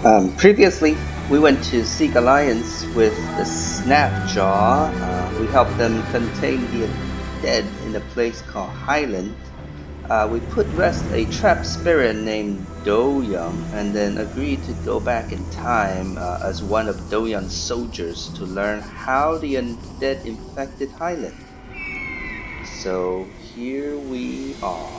Previously, we went to seek alliance with the Snapjaw. We helped them contain the dead in a place called Highland. We put rest a trapped spirit named Doyoung and then agreed to go back in time as one of Doyoung's soldiers to learn how the undead infected Highland. So here we are.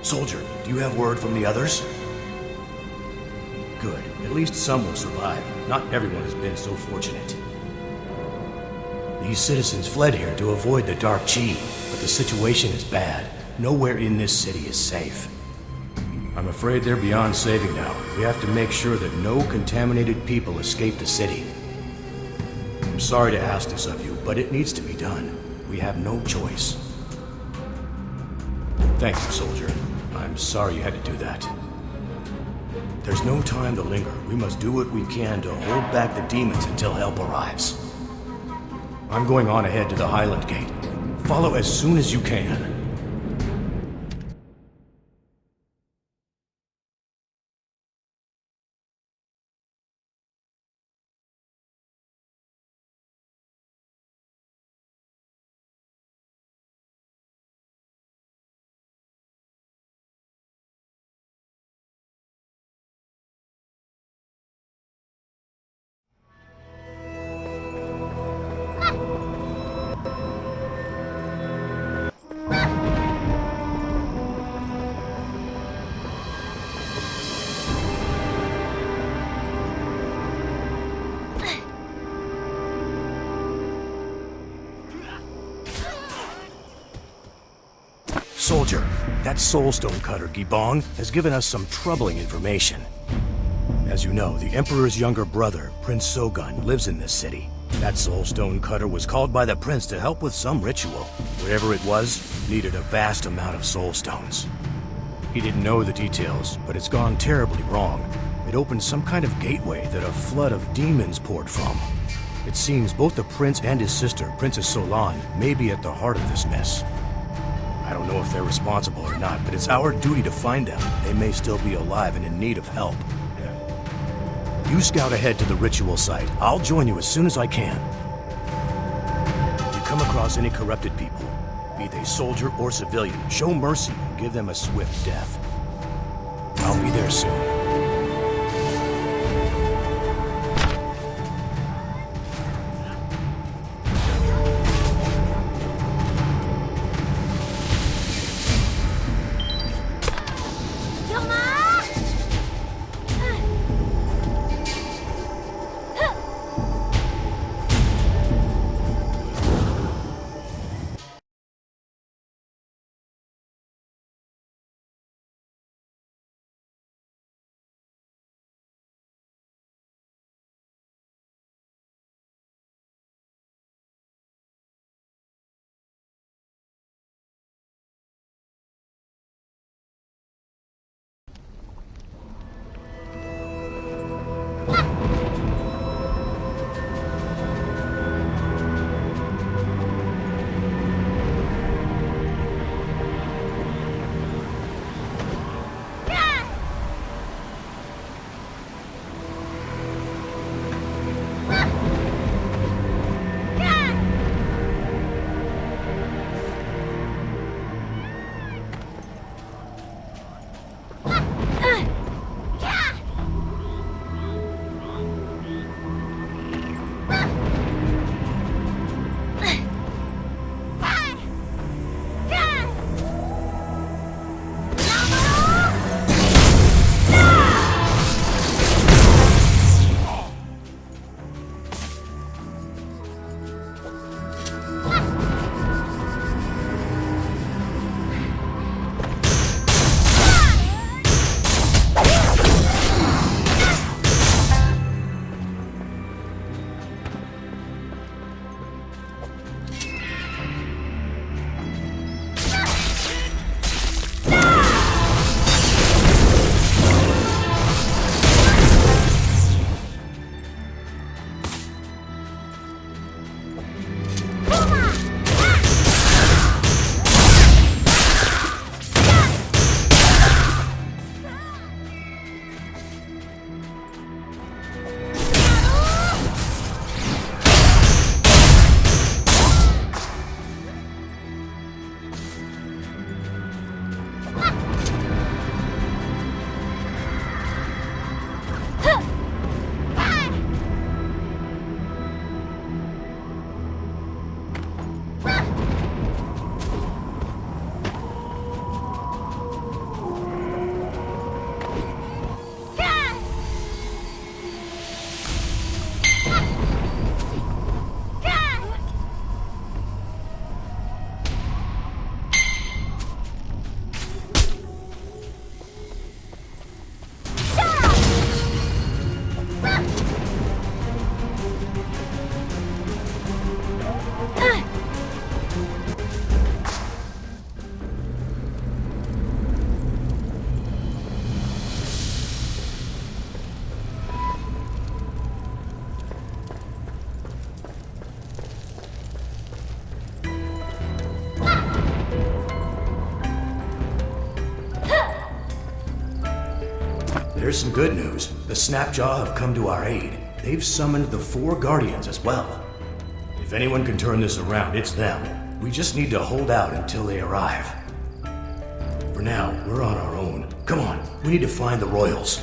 Soldier, do you have word from the others? Good. At least some will survive. Not everyone has been so fortunate. These citizens fled here to avoid the Dark Chi, but the situation is bad. Nowhere in this city is safe. I'm afraid they're beyond saving now. We have to make sure that no contaminated people escape the city. I'm sorry to ask this of you, but it needs to be done. We have no choice. Thank you, soldier. I'm sorry you had to do that. There's no time to linger. We must do what we can to hold back the demons until help arrives. I'm going on ahead to the Highland Gate. Follow as soon as you can. Soldier, that Soulstone cutter, Gibong, has given us some troubling information. As you know, the Emperor's younger brother, Prince Sogun, lives in this city. That Soulstone cutter was called by the Prince to help with some ritual. Whatever it was, needed a vast amount of Soulstones. He didn't know the details, but it's gone terribly wrong. It opened some kind of gateway that a flood of demons poured from. It seems both the Prince and his sister, Princess Solan, may be at the heart of this mess. I don't know if they're responsible or not, but it's our duty to find them. They may still be alive and in need of help. You scout ahead to the ritual site. I'll join you as soon as I can. If you come across any corrupted people, be they soldier or civilian, show mercy and give them a swift death. I'll be there soon. There's some good news. The Snapjaw have come to our aid. They've summoned the 4 Guardians as well. If anyone can turn this around, it's them. We just need to hold out until they arrive. For now, we're on our own. Come on, we need to find the Royals.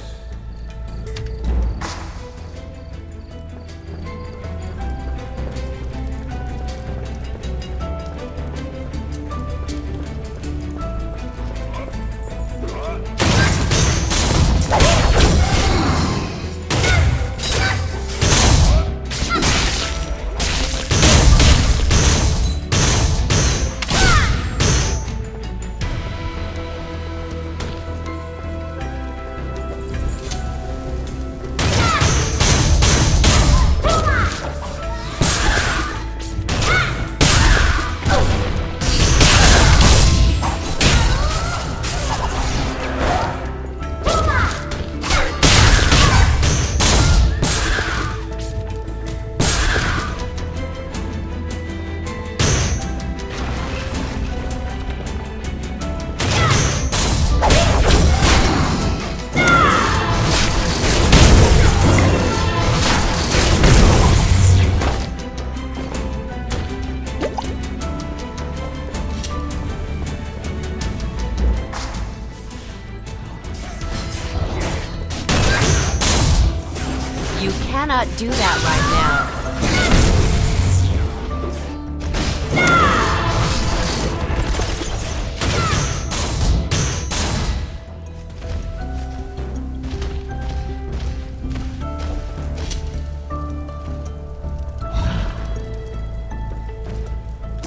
cannot do that right now.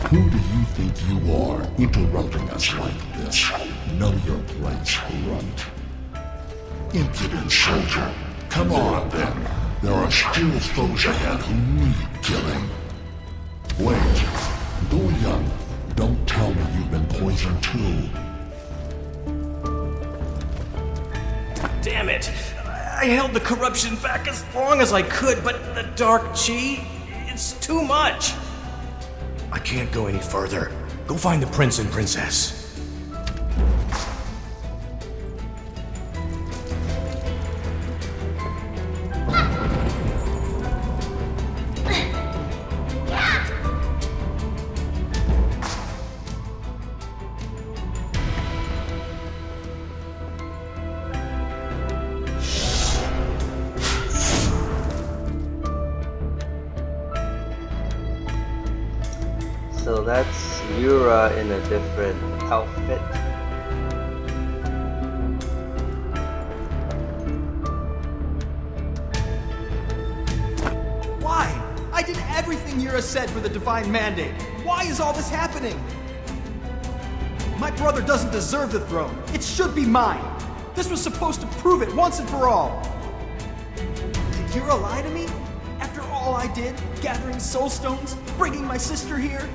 Who do you think you are, interrupting us like this? Know your place, runt. Impudent soldier. Come on, then. There are still foes ahead who need killing. Wait. Do young. Don't tell me you've been poisoned too. Damn it! I held the corruption back as long as I could, but the Dark Chi, it's too much. I can't go any further. Go find the prince and princess. So that's Yura in a different outfit. Why? I did everything Yura said for the Divine Mandate. Why is all this happening? My brother doesn't deserve the throne. It should be mine. This was supposed to prove it once and for all. Did Yura lie to me? After all I did, gathering soul stones, bringing my sister here?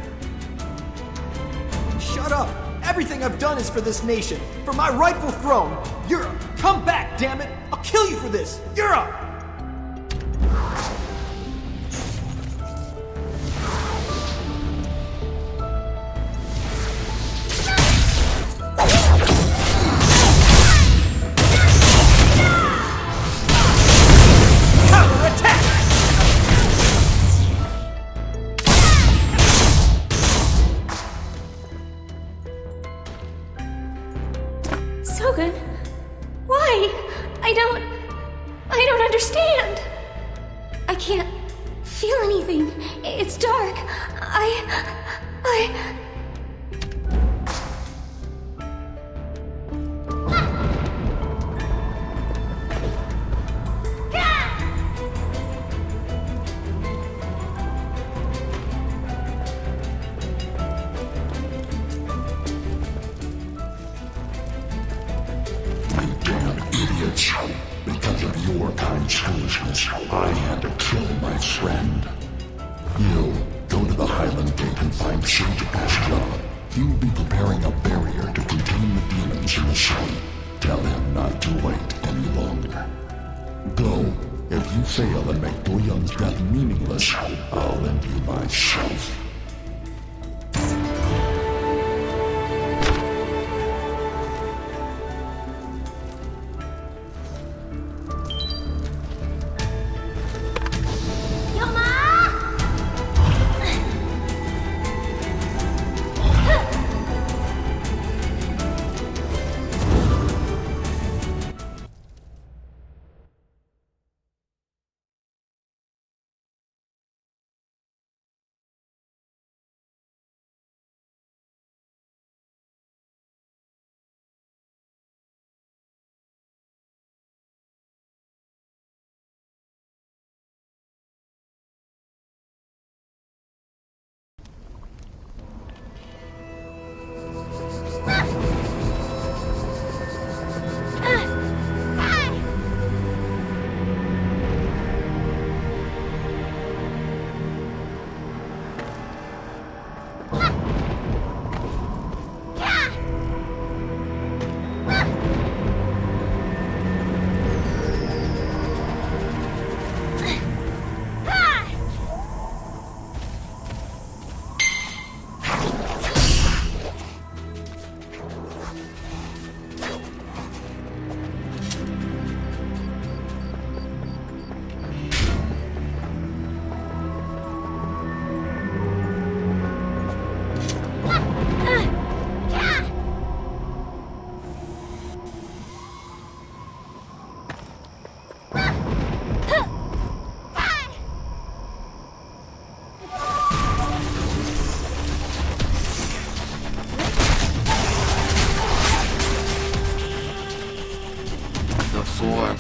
Shut up! Everything I've done is for this nation, for my rightful throne! Yura, come back, damn it! I'll kill you for this! Yura! Sogen, why? I don't understand. I can't feel anything. It's dark. I... Because of your kind's foolishness, I had to kill my friend. You, go to the Highland Gate and find Sage Astra. He'll be preparing a barrier to contain the demons in the city. Tell him not to wait any longer. Go. If you fail and make Do Young's death meaningless, I'll end you myself.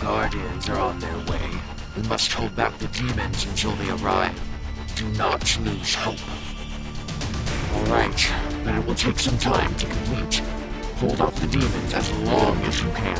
Guardians are on their way. We must hold back the demons until they arrive. Do not lose hope. Alright, but it will take some time to complete. Hold off the demons as long as you can.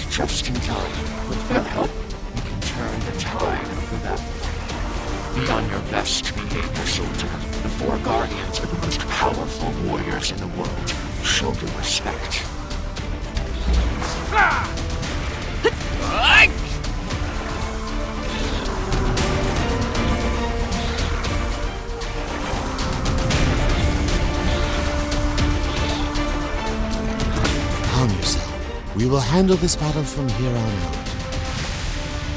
Just in time. With their help, we can turn the tide of the battle. Be on your best behavior, soldier. The four Guardians are the most powerful warriors in the world. Show them respect. Calm yourself. We will handle this battle from here on out.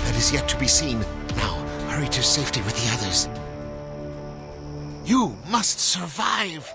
That is yet to be seen. Now, hurry to safety with the others. You must survive!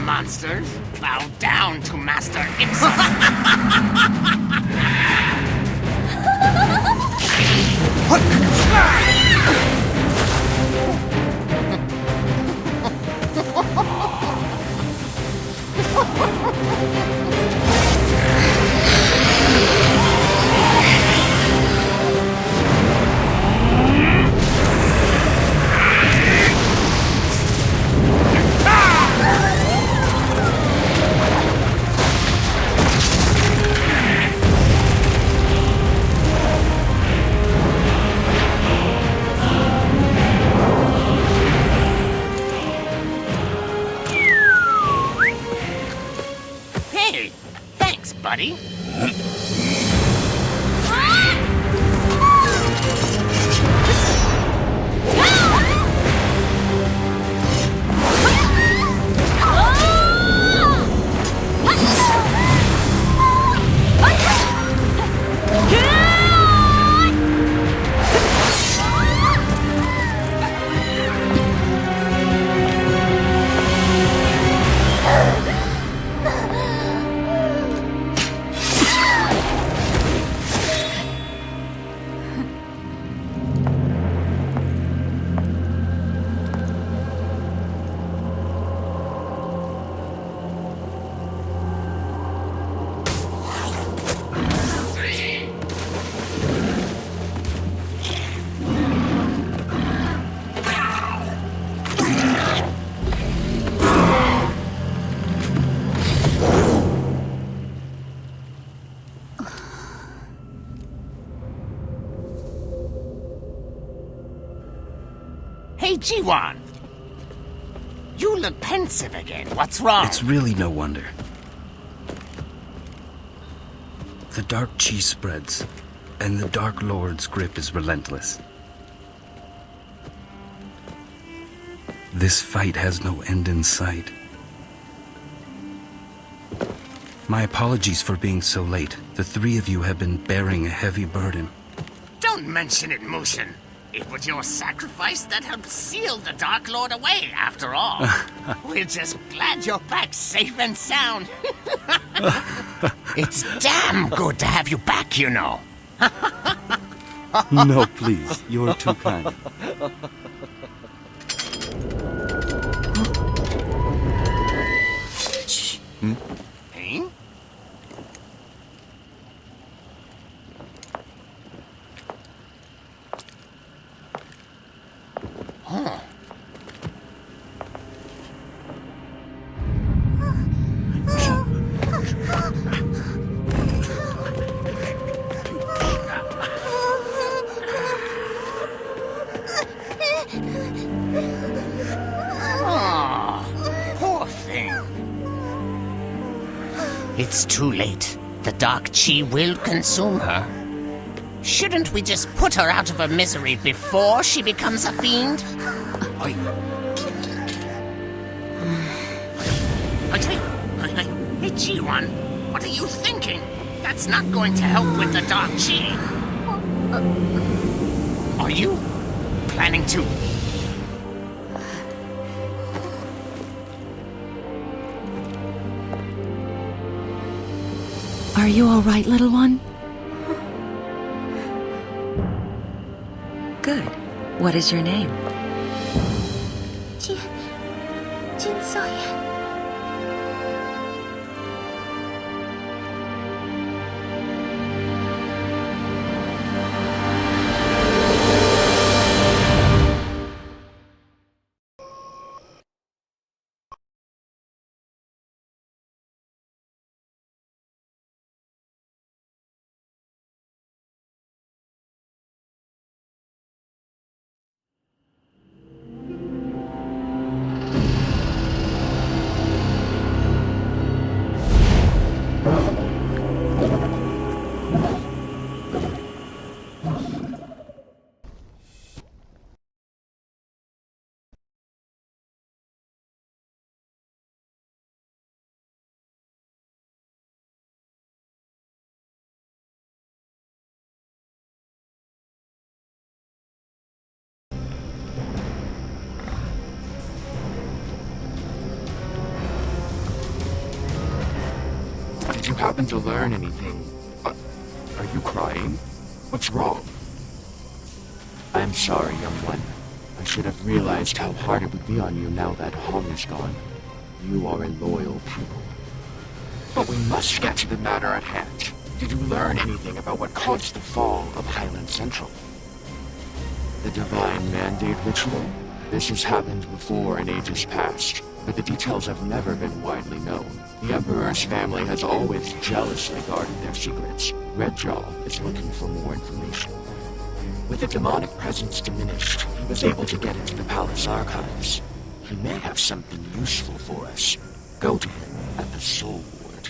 Monsters, bow down to Master Ixon. Hey, thanks, buddy. Hey, G1! You look pensive again. What's wrong? It's really no wonder. The Dark Chi spreads, and the Dark Lord's grip is relentless. This fight has no end in sight. My apologies for being so late. The three of you have been bearing a heavy burden. Don't mention it, Mushin. It was your sacrifice that helped seal the Dark Lord away, after all. We're just glad you're back safe and sound. It's damn good to have you back, you know. No, please. You're too kind. Eh? Huh. Poor thing. It's too late. The Dark Chi will consume her. Shouldn't we just put her out of her misery before she becomes a fiend? Hey, G1, what are you thinking? That's not going to help with the Dark Chi. Are you planning to... Are you all right, little one? Good. What is your name? Jin Soya. Did you happen to learn anything? Are you crying? What's wrong? I'm sorry, young one. I should have realized how hard it would be on you now that Hong is gone. You are a loyal pupil. But we must get to the matter at hand. Did you learn anything about what caused the fall of Highland Central? The Divine Mandate Ritual? This has happened before in ages past, but the details have never been widely known. The Emperor's family has always jealously guarded their secrets. Redjaw is looking for more information. With the demonic presence diminished, he was able to get into the palace archives. He may have something useful for us. Go to him at the Soul Ward.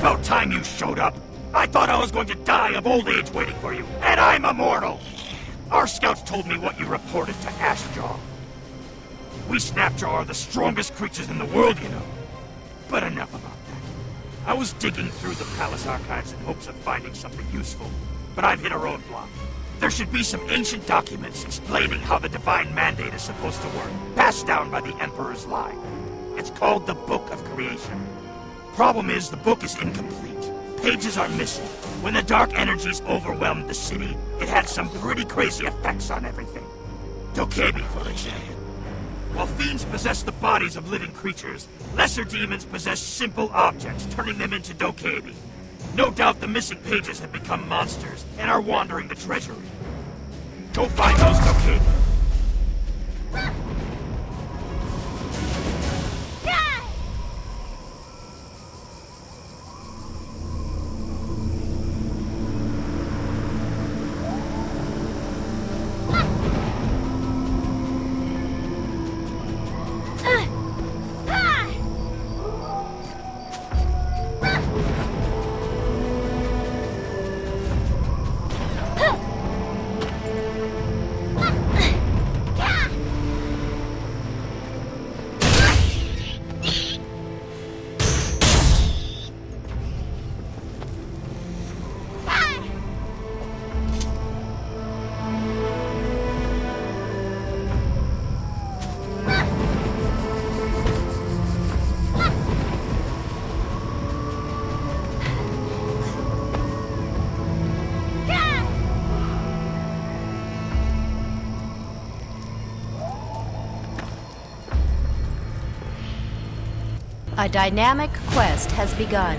about time you showed up. I thought I was going to die of old age waiting for you, and I'm immortal! Our scouts told me what you reported to Ashjaw. We Snapjaw are the strongest creatures in the world, you know. But enough about that. I was digging through the palace archives in hopes of finding something useful, but I've hit a roadblock. There should be some ancient documents explaining how the Divine Mandate is supposed to work, passed down by the Emperor's line. It's called the Book of Creation. Problem is, the book is incomplete. Pages are missing. When the dark energies overwhelmed the city, it had some pretty crazy effects on everything. Dokebi, for example. While fiends possess the bodies of living creatures, lesser demons possess simple objects, turning them into Dokebi. No doubt the missing pages have become monsters and are wandering the treasury. Go find those Dokebi. A dynamic quest has begun.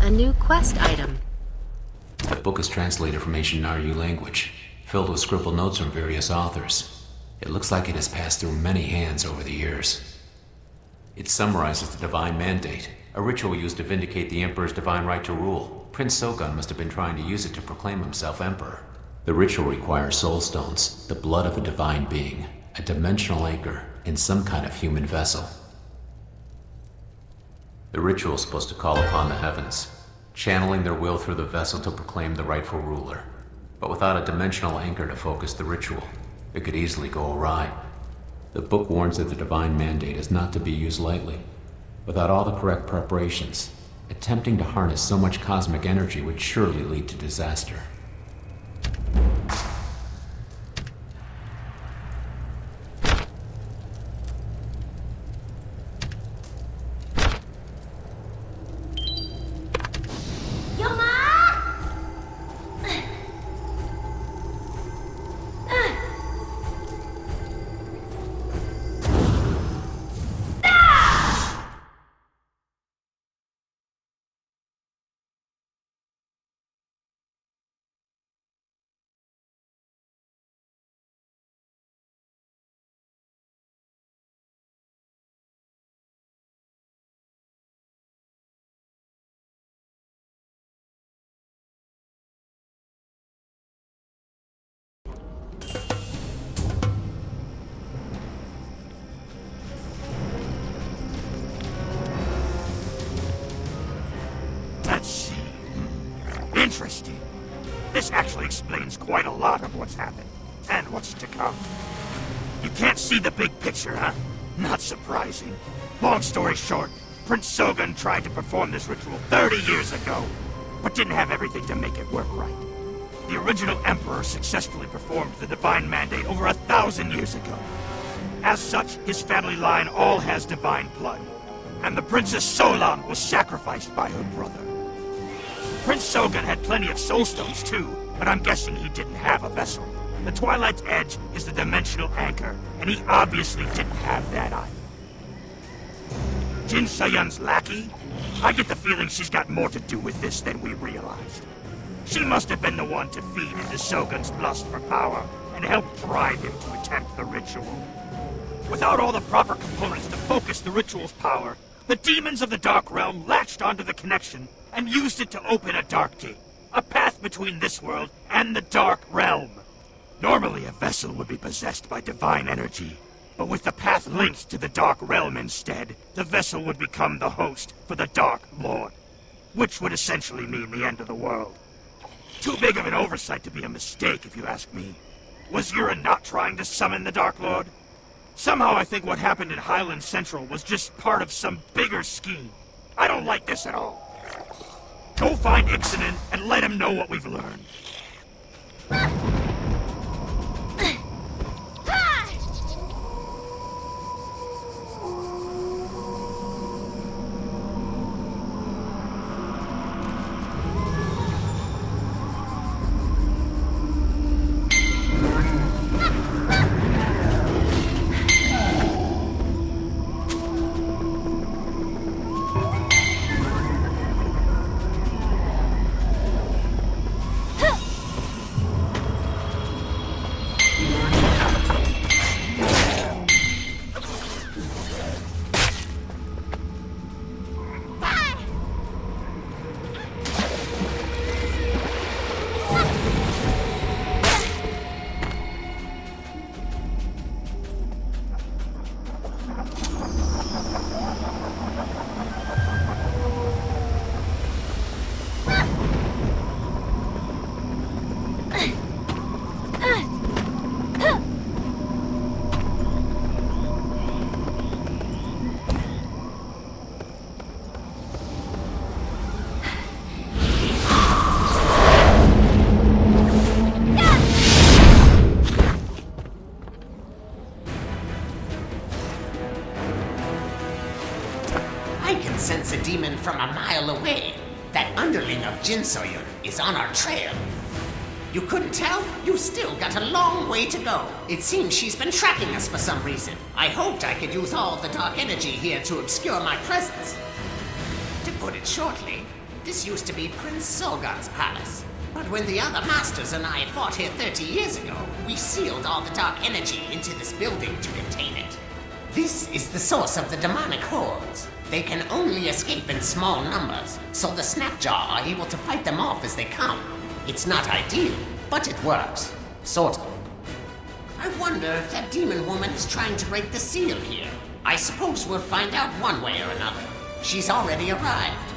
A new quest item. The book is translated from ancient Naryu language, filled with scribbled notes from various authors. It looks like it has passed through many hands over the years. It summarizes the Divine Mandate, a ritual used to vindicate the Emperor's divine right to rule. Prince Sogun must have been trying to use it to proclaim himself Emperor. The ritual requires soul stones, the blood of a divine being, a dimensional anchor, in some kind of human vessel. The ritual is supposed to call upon the heavens, channeling their will through the vessel to proclaim the rightful ruler. But without a dimensional anchor to focus the ritual, it could easily go awry. The book warns that the Divine Mandate is not to be used lightly. Without all the correct preparations, attempting to harness so much cosmic energy would surely lead to disaster. Interesting. This actually explains quite a lot of what's happened, and what's to come. You can't see the big picture, huh? Not surprising. Long story short, Prince Sogun tried to perform this ritual 30 years ago, but didn't have everything to make it work right. The original Emperor successfully performed the Divine Mandate over 1,000 years ago. As such, his family line all has divine blood, and the Princess Solan was sacrificed by her brother. Prince Sogun had plenty of soulstones too, but I'm guessing he didn't have a vessel. The Twilight's Edge is the dimensional anchor, and he obviously didn't have that either. Jin Sayan's lackey? I get the feeling she's got more to do with this than we realized. She must have been the one to feed into Sogun's lust for power and help drive him to attempt the ritual. Without all the proper components to focus the ritual's power, the demons of the Dark Realm latched onto the connection and used it to open a Dark Gate, a path between this world and the Dark Realm. Normally, a vessel would be possessed by divine energy, but with the path linked to the Dark Realm instead, the vessel would become the host for the Dark Lord, which would essentially mean the end of the world. Too big of an oversight to be a mistake, if you ask me. Was Yura not trying to summon the Dark Lord? Somehow I think what happened in Highland Central was just part of some bigger scheme. I don't like this at all. Go find Ixanin and let him know what we've learned. Sense a demon from a mile away. That underling of Jin Soyun is on our trail. You couldn't tell? You still got a long way to go. It seems she's been tracking us for some reason. I hoped I could use all the dark energy here to obscure my presence. To put it shortly, this used to be Prince Sogun's palace. But when the other masters and I fought here 30 years ago, we sealed all the dark energy into this building to contain it. This is the source of the demonic hordes. They can only escape in small numbers, so the Snapjaw are able to fight them off as they come. It's not ideal, but it works. Sort of. I wonder if that demon woman is trying to break the seal here. I suppose we'll find out one way or another. She's already arrived.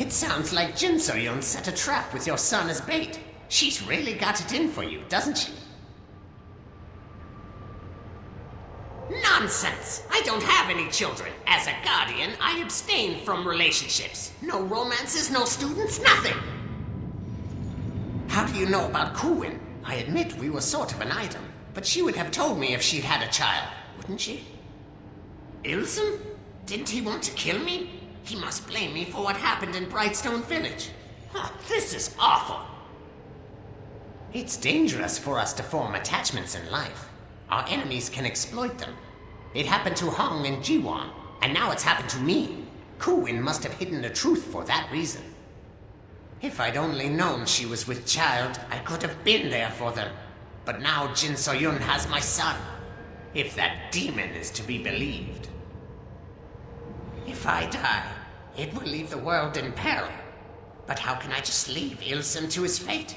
It sounds like Jin So-yun set a trap with your son as bait. She's really got it in for you, doesn't she? Nonsense! I don't have any children. As a guardian, I abstain from relationships. No romances, no students, nothing! How do you know about Kuwin? I admit we were sort of an item, but she would have told me if she'd had a child, wouldn't she? Ilsum? Didn't he want to kill me? He must blame me for what happened in Brightstone Village. This is awful. It's dangerous for us to form attachments in life. Our enemies can exploit them. It happened to Hong and Jiwan, and now it's happened to me. Kuwin must have hidden the truth for that reason. If I'd only known she was with child, I could have been there for them. But now Jin So-yun has my son. If that demon is to be believed. If I die, it will leave the world in peril. But how can I just leave Ilsum to his fate?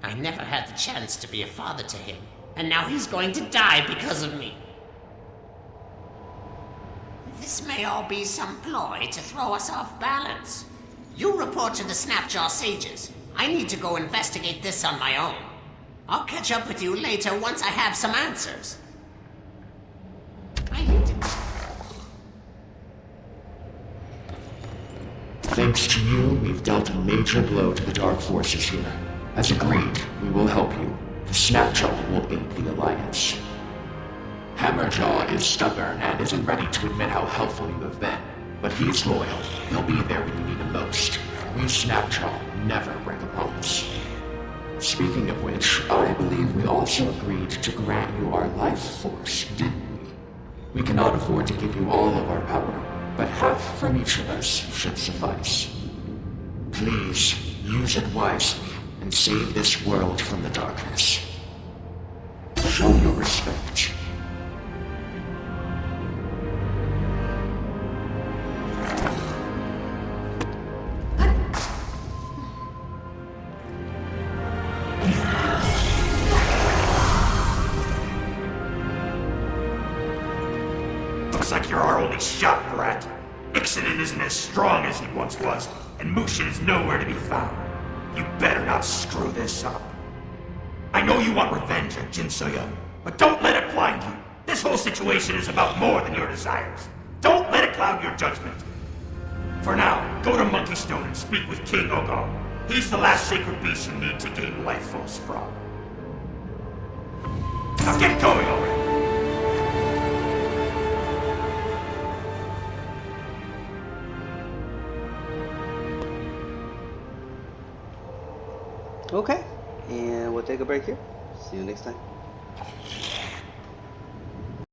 I never had the chance to be a father to him, and now he's going to die because of me. This may all be some ploy to throw us off balance. You report to the Snapjaw Sages. I need to go investigate this on my own. I'll catch up with you later once I have some answers. I need to... Thanks to you, we've dealt a major blow to the Dark Forces here. As agreed, we will help you. The Snapjaw will aid the Alliance. Hammerjaw is stubborn and isn't ready to admit how helpful you have been. But he's loyal. He'll be there when you need him most. We Snapjaw never break a promise. Speaking of which, I believe we also agreed to grant you our life force, didn't we? We cannot afford to give you all of our power, but half from each of us should suffice. Please, use it wisely and save this world from the darkness. Show your respect. Looks like you're our only shot, brat. Ixalan isn't as strong as he once was, and Mushin is nowhere to be found. You better not screw this up. I know you want revenge on Jin So-yun, but don't let it blind you. This whole situation is about more than your desires. Don't let it cloud your judgment. For now, go to Monkey Stone and speak with King Ogong. He's the last sacred beast you need to gain life force from. Now get going already! Okay, and we'll take a break here. See you next time.